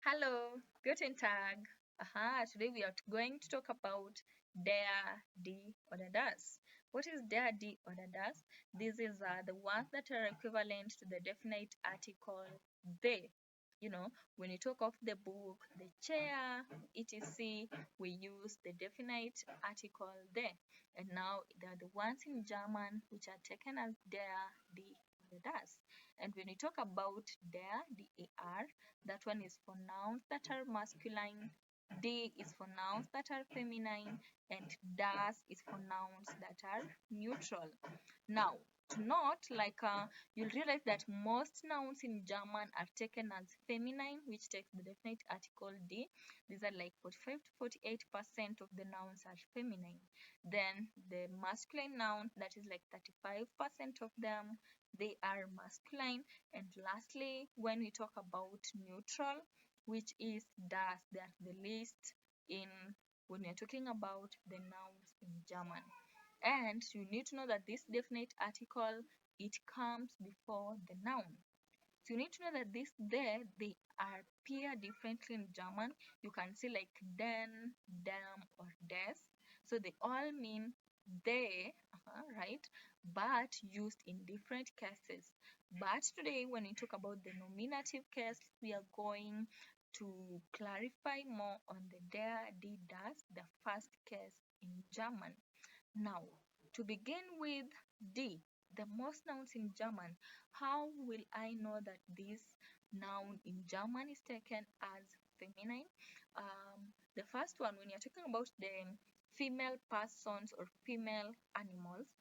Hallo, guten Tag. Today we are going to talk about der, die, oder das. What is der, die, oder das? These is the ones that are equivalent to the definite article they. When you talk of the book, the chair, etc., we use the definite article they. And now they are the ones in German which are taken as der, die, oder das. And when we talk about der, der, that one is for nouns that are masculine, die is for nouns that are feminine, and das is for nouns that are neutral. Now, to note, you'll realize that most nouns in German are taken as feminine, which takes the definite article die. These are like 45 to 48% of the nouns are feminine. Then the masculine noun, that is like 35% of them, they are masculine. And lastly, when we talk about neutral, which is das, they are the least in when we are talking about the nouns in German. And you need to know that this definite article, it comes before the noun. So you need to know that this there, they appear differently in German. You can see like den, dem, or des. So they all mean they, right? But used in different cases. But today, when we talk about the nominative case, we are going to clarify more on the der, die, das, the first case in German. Now, to begin with die, the most nouns in German, how will I know that this noun in German is taken as feminine? The first one, when you're talking about the female persons or female animals,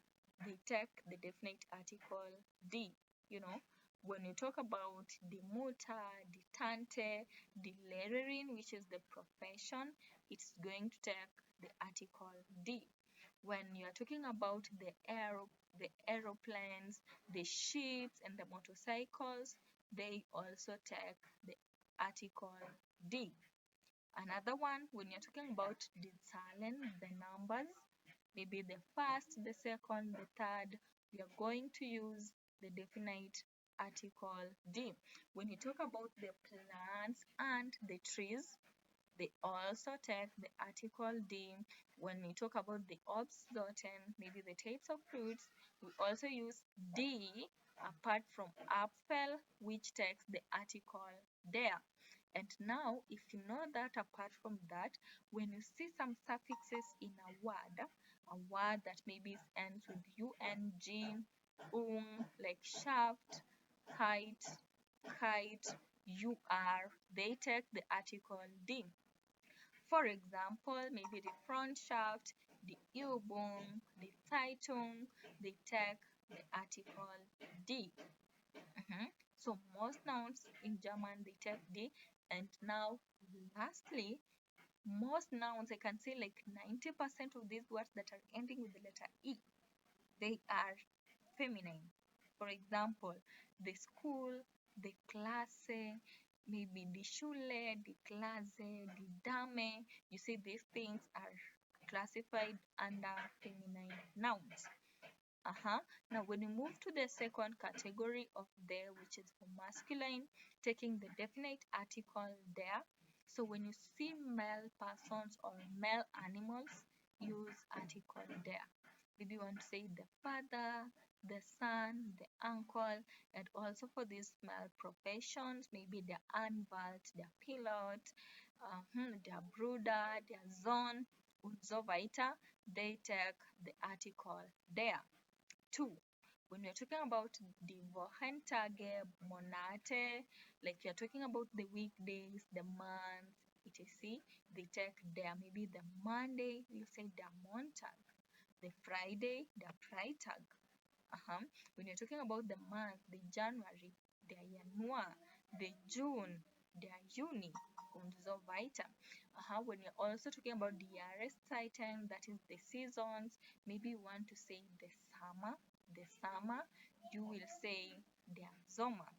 they take the definite article die, When you talk about the Mutter, the Tante, the Lehrerin, which is the profession, it's going to take the article die. When you're talking about the aeroplanes, the ships, and the motorcycles, they also take the article die. Another one, when you're talking about the Zahlen, the numbers, maybe the first, the second, the third, we are going to use the definite article die. When you talk about the plants and the trees, they also take the article die. When we talk about the Obstsorten, maybe the types of fruits, we also use die apart from Apfel, which takes the article der. And now, if you know that apart from that, when you see some suffixes in a word that maybe ends with ung, like shaft, height, kite, they take the article die. For example, maybe the front shaft, the Übung, the Zeitung, they take the article die. So most nouns in German, they take die. And now, lastly, most nouns, I can say like 90% of these words that are ending with the letter E, they are feminine. For example, the school, the Klasse, maybe the Schule, the Klasse, the Dame. You see, these things are classified under feminine nouns. Now, when we move to the second category of there, which is for masculine, taking the definite article der. So when you see male persons or male animals, use article der. Maybe you want to say the father, the son, the uncle, and also for these male professions, maybe the Anwalt, the pilot, der Bruder, der Sohn, und so weiter, they take the article der. 2. When we're talking about the Wochentage, Monate, like you're talking about the weekdays, the months, etc., they take der. Maybe the Monday, you say der Montag. The Friday, der Freitag. When you're talking about the month, the January, der Januar, the June, der Juni, und so weiter. When you're also talking about the Jahreszeiten, that is the seasons, maybe you want to say the summer, you will say der Sommer.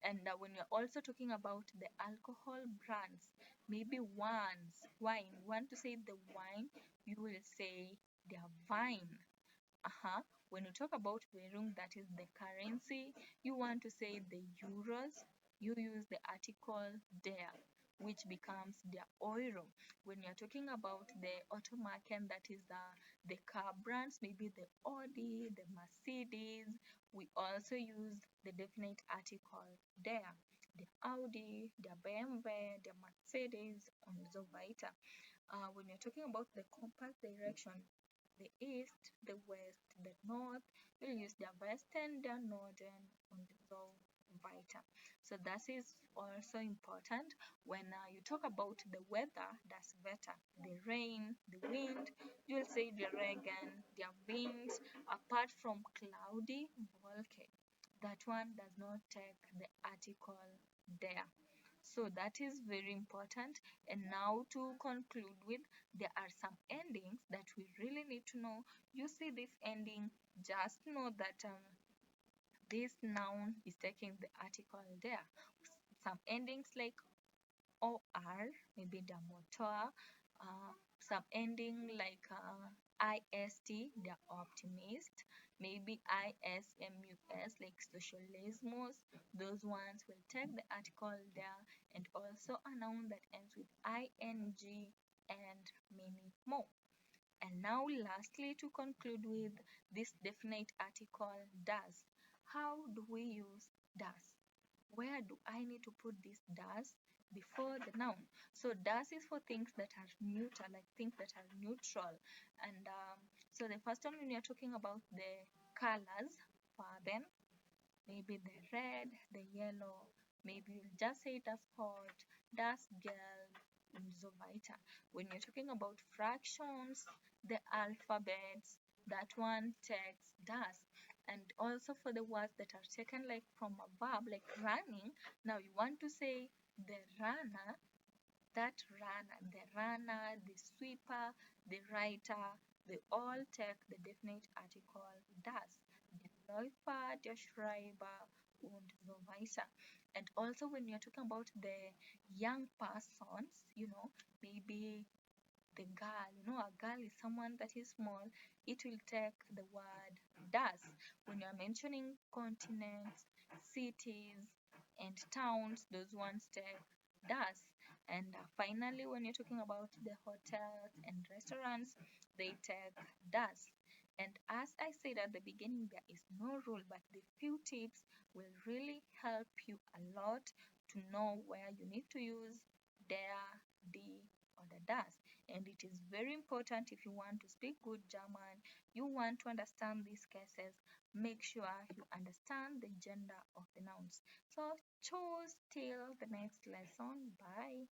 And when you're also talking about the alcohol brands, maybe wine, want to say the wine, you will say der Wein. When you talk about Währung, that is the currency, you want to say the euros, you use the article der. which becomes der Euro. When you're talking about the automarken, that is the car brands, maybe the Audi, the Mercedes, we also use the definite article der. Der Audi, der BMW, der Mercedes und so weiter. When you're talking about the compass direction, the east, the west, the north, we'll use the western, the northern, and so weiter. So that is also important when you talk about the weather, that's Wetter, the rain, the wind, you'll say the Regen, the wind, apart from cloudy, wolke. That one does not take the article there. So that is very important. And now to conclude with, there are some endings that we really need to know. You see this ending, just know that this noun is taking the article there. Some endings like or, maybe the motor, some ending like ist, the optimist, maybe ismus like socialismus. Those ones will take the article there, and also a noun that ends with ing and many more. And now lastly, to conclude with this definite article does. How do we use does? Where do I need to put this does before the noun? So does is for things that are neutral, like things that are neutral. And so the first one, when you're talking about the colors, then maybe the red, the yellow, maybe you'll just say it as hot, das gelb, and so weiter. When you're talking about fractions, the alphabets, that one takes das. And also for the words that are taken like from a verb, like running, now you want to say the runner, that runner, the runner, the sweeper, the writer, they all take the definite article das. Der Läufer, der Schreiber und so weiter. And also when you're talking about the young persons, maybe the girl, a girl is someone that is small, it will take the word does. When you're mentioning continents, cities, and towns, those ones take does. And finally, when you're talking about the hotels and restaurants, they take does. And as I said at the beginning, there is no rule, but the few tips will really help you a lot to know where you need to use der, die, or the das. And it is very important if you want to speak good German, you want to understand these cases, make sure you understand the gender of the nouns. So, choose till the next lesson. Bye.